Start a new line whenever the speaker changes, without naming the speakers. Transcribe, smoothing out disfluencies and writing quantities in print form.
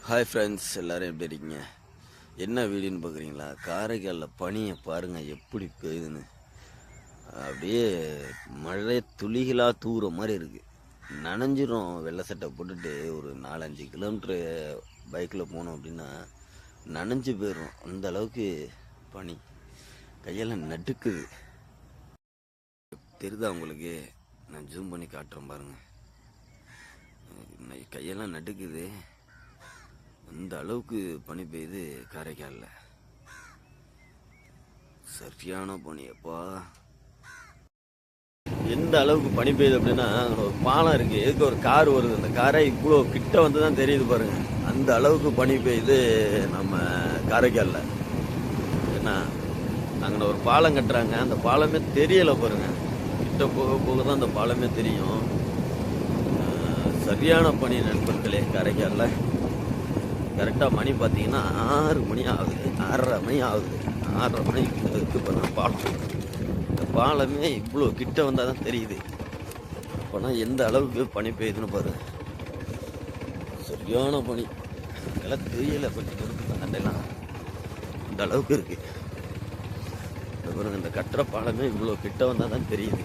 Hi friends, எல்லோரும் எப்படி இருக்கீங்க? என்ன வீடியோன்னு பார்க்குறீங்களா? காரைக்காலில் பனியை பாருங்கள் எப்படி பெய்யுதுன்னு. அப்படியே மழை துளிகளாக தூர மாதிரி இருக்குது. நனைஞ்சிரும். வெள்ளை சட்டை போட்டுட்டு ஒரு 4-5 கிலோமீட்ரு பைக்கில் போனோம் அப்படின்னா நனைஞ்சு போயிடும். அந்த அளவுக்கு பனி. கையெல்லாம் நடுக்குது. தெரியுதா உங்களுக்கு? நான் ஜூம் பண்ணி காட்டுறேன் பாருங்கள். கையெல்லாம் நடுக்குது. அந்த அளவுக்கு பனி பெய்யுது காரைக்காலில். சரியான பனியப்பா. எந்த அளவுக்கு பனி பெய்யுது அப்படின்னா, ஒரு பாலம் இருக்குது, எதுக்கு ஒரு கார் வருது, அந்த காரை இவ்வளோ கிட்ட வந்து தான் தெரியுது பாருங்க. அந்த அளவுக்கு பனி பெய்யுது நம்ம காரைக்காலில். ஏன்னா அங்கே ஒரு பாலம் கட்டுறாங்க, அந்த பாலமே தெரியலை பாருங்க. கிட்ட போக போக தான் அந்த பாலமே தெரியும். சரியான பனி நண்பர்களே காரைக்காலில். கரெக்டாக மணி பார்த்தீங்கன்னா 6 மணி ஆகுது, 6:30 மணி ஆகுது. 6:30 மணிக்கு இப்போ நான் பாலம், இந்த பாலமே இவ்வளோ கிட்ட வந்தால் தான் தெரியுது. அப்போனா எந்த அளவுக்கு பனி பெய்யுதுன்னு பாரு. சரியான பனி. எல்லாம் தெரியலை, கொஞ்சம் கொடுத்து சண்டைலாம் இந்த அளவுக்கு இருக்குது. பாருங்க, இந்த கட்டுற பாலமே இவ்வளோ கிட்ட வந்தால் தான் தெரியுது.